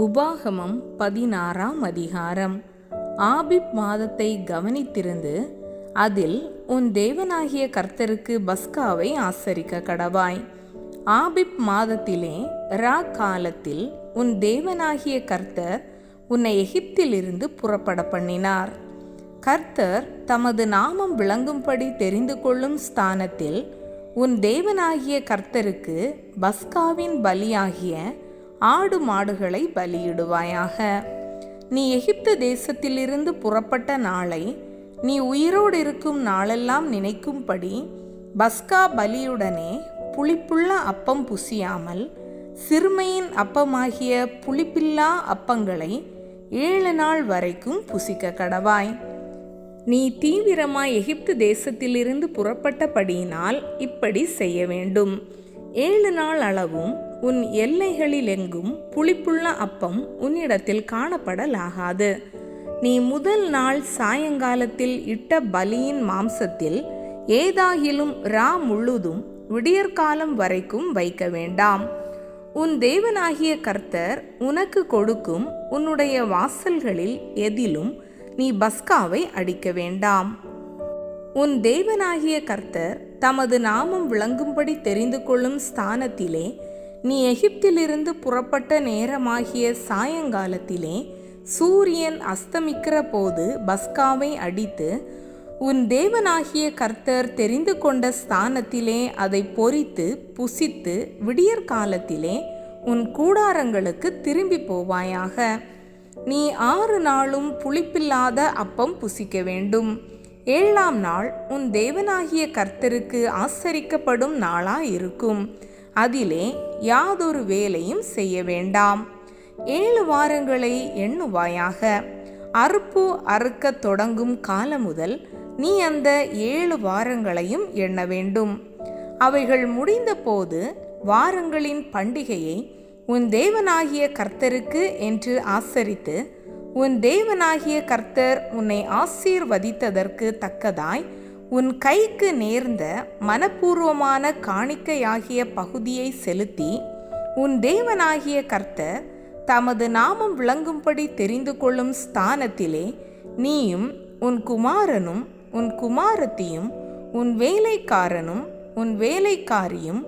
உபாகமம் 16ஆம் அதிகாரம். ஆபிப் மாதத்தை கவனித்திருந்து அதில் உன் தேவனாகிய கர்த்தருக்கு பஸ்காவை ஆசரிக்க கடவாய். ஆபிப் மாதத்திலே காலத்தில் உன் தேவனாகிய கர்த்தர் உன்னை எகிப்திலிருந்து புறப்பட பண்ணினார். கர்த்தர் தமது நாமம் விளங்கும்படி தெரிந்து கொள்ளும் ஸ்தானத்தில் உன் தேவனாகிய கர்த்தருக்கு பஸ்காவின் பலியாகிய ஆடு மாடுகளை பலியிடுவாயாக. நீ எகிப்து தேசத்திலிருந்து புறப்பட்ட நாளை நீ உயிரோடு இருக்கும் நாளெல்லாம் நினைக்கும்படி பஸ்கா பலியுடனே புளிப்புள்ள அப்பம் புசியாமல் சிறுமையின் அப்பமாகிய புளிப்பில்லா அப்பங்களை 7 நாள் வரைக்கும் புசிக்க கடவாய். நீ தீவிரமாய் எகிப்து தேசத்திலிருந்து புறப்பட்டபடியினால் இப்படி செய்ய வேண்டும். 7 நாள் அளவும் உன் எல்லைகளிலெங்கும் புளிப்புள்ள அப்பம் உன்னிடத்தில் காணப்படலாகாது. நீ முதல் நாள் சாயங்காலத்தில் இட்ட பலியின் மாம்சத்தில் ஏதாகிலும் முழுதும் விடியற்காலம் வரைக்கும் வைக்க வேண்டாம். உன் தேவனாகிய கர்த்தர் உனக்கு கொடுக்கும் உன்னுடைய வாசல்களில் எதிலும் நீ பஸ்காவை அடிக்க வேண்டாம். உன் தேவனாகிய கர்த்தர் தமது நாமம் விளங்கும்படி தெரிந்து கொள்ளும் ஸ்தானத்திலே நீ எகிப்திலிருந்து புறப்பட்ட நேரமாகிய சாயங்காலத்திலே சூரியன் அஸ்தமிக்கிற போது பஸ்காவை அடித்து உன் தேவனாகிய கர்த்தர் தெரிந்து கொண்ட ஸ்தானத்திலே அதை பொரித்து புசித்து விடியற்காலத்திலே உன் கூடாரங்களுக்கு திரும்பி போவாயாக. நீ 6 நாளும் புளிப்பில்லாத அப்பம் புசிக்க வேண்டும். 7ஆம் நாள் உன் தேவனாகிய கர்த்தருக்கு ஆசரிக்கப்படும் நாளாயிருக்கும். அதிலே யாதொரு வேலையும் செய்ய வேண்டாம். 7 வாரங்களை எண்ணுவாயாக. அறுப்பு அறுக்கத் தொடங்கும் காலம் முதல் நீ அந்த 7 வாரங்களையும் எண்ண வேண்டும். அவைகள் முடிந்த போது வாரங்களின் பண்டிகையை உன் தேவனாகிய கர்த்தருக்கு என்று ஆசரித்து உன் தேவனாகிய கர்த்தர் உன்னை ஆசீர்வதித்ததற்கு தக்கதாய் உன் கைக்கு நேர்ந்த மனப்பூர்வமான காணிக்கையாகிய பகுதியை செலுத்தி உன் தேவனாகிய கர்த்தர் தமது நாமம் விளங்கும்படி தெரிந்து கொள்ளும் ஸ்தானத்திலே நீயும் உன் குமாரனும் உன் குமாரத்தியும் உன் வேலைக்காரனும் உன் வேலைக்காரியும்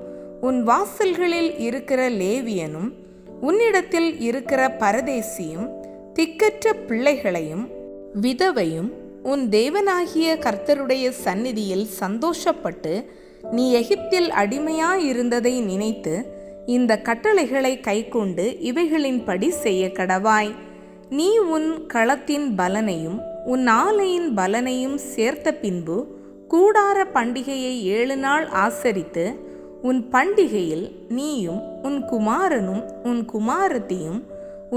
உன் வாசல்களில் இருக்கிற லேவியனும் உன்னிடத்தில் இருக்கிற பரதேசியும் திக்கற்ற பிள்ளைகளையும் விதவையும் உன் தேவனாகிய கர்த்தருடைய சந்நிதியில் சந்தோஷப்பட்டு நீ எகிப்தில் அடிமையாயிருந்ததை நினைத்து இந்த கட்டளைகளை கைக்கொண்டு இவைகளின்படி செய்ய கடவாய். நீ உன் களத்தின் பலனையும் உன் ஆலையின் பலனையும் சேர்த்த பின்பு கூடார பண்டிகையை 7 நாள் ஆசரித்து உன் பண்டிகையில் நீயும் உன் குமாரனும் உன் குமாரத்தியும்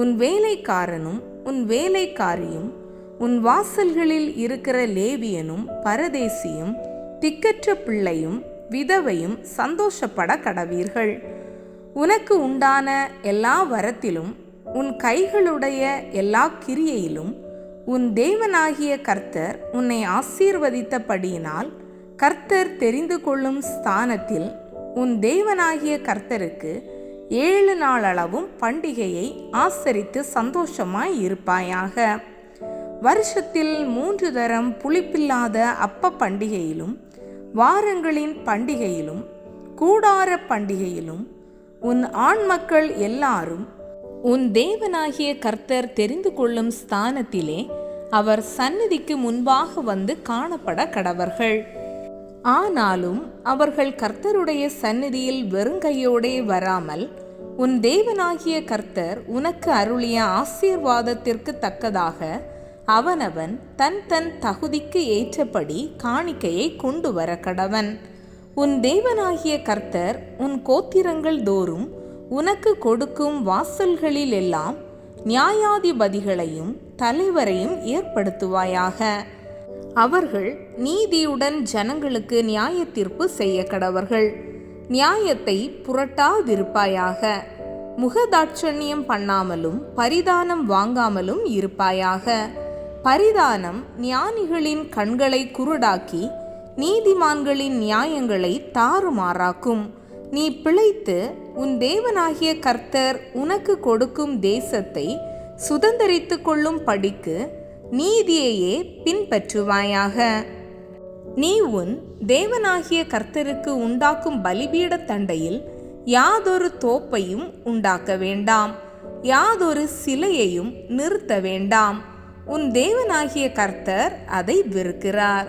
உன் வேலைக்காரனும் உன் வேலைக்காரியும் உன் வாசல்களில் இருக்கிற லேவியனும் பரதேசியும் திக்கற்ற பிள்ளையும் விதவையும் சந்தோஷப்பட கடவீர்கள். உனக்கு உண்டான எல்லா வரத்திலும் உன் கைகளுடைய எல்லா கிரியையிலும் உன் தேவனாகிய கர்த்தர் உன்னை ஆசீர்வதித்தபடியினால் கர்த்தர் தெரிந்து கொள்ளும் ஸ்தானத்தில் உன் தேவனாகிய கர்த்தருக்கு 7 நாளளவும் பண்டிகையை ஆசரித்து சந்தோஷமாய் இருப்பாயாக. வருஷத்தில் 3 தரம் புளிப்பில்லாத அப்ப பண்டிகையிலும் வாரங்களின் பண்டிகையிலும் கூடார பண்டிகையிலும் உன் ஆண் மக்கள் எல்லாரும் உன் தேவனாகிய கர்த்தர் தெரிந்து கொள்ளும் ஸ்தானத்திலே அவர் சந்நிதிக்கு முன்பாக வந்து காணப்பட கடவர்கள். ஆனாலும் அவர்கள் கர்த்தருடைய சந்நிதியில் வெறுங்கையோடே வராமல் உன் தேவனாகிய கர்த்தர் உனக்கு அருளிய ஆசீர்வாதத்திற்கு தக்கதாக அவனவன் தன் தன் தகுதிக்கு ஏற்றபடி காணிக்கையை கொண்டு வர கடவன். உன் தேவனாகிய கர்த்தர் உன் கோத்திரங்கள் தோறும் உனக்கு கொடுக்கும் வாசல்களிலெல்லாம் நியாயாதிபதிகளையும் தலைவரையும் ஏற்படுத்துவாயாக. அவர்கள் நீதியுடன் ஜனங்களுக்கு நியாய தீர்ப்பு செய்ய கடவர்கள். நியாயத்தை புரட்டாதிருப்பாயாக. முகதாட்சண்யம் பண்ணாமலும் பரிதானம் வாங்காமலும் இருப்பாயாக. பரிதானம் ஞானிகளின் கண்களை குருடாக்கி நீதிமான்களின் நியாயங்களை தாறுமாறாக்கும். நீ பிழைத்து உன் தேவனாகிய கர்த்தர் உனக்கு கொடுக்கும் தேசத்தை சுதந்தரித்து கொள்ளும் படிக்கு நீதியையே பின்பற்றுவாயாக. நீ உன் தேவனாகிய கர்த்தருக்கு உண்டாக்கும் பலிபீட தண்டையில் யாதொரு தோப்பையும் உண்டாக்க வேண்டாம், யாதொரு சிலையையும் நிறுத்த வேண்டாம். உன் தேவனாகிய கர்த்தர் அதை வெறுக்கிறார்.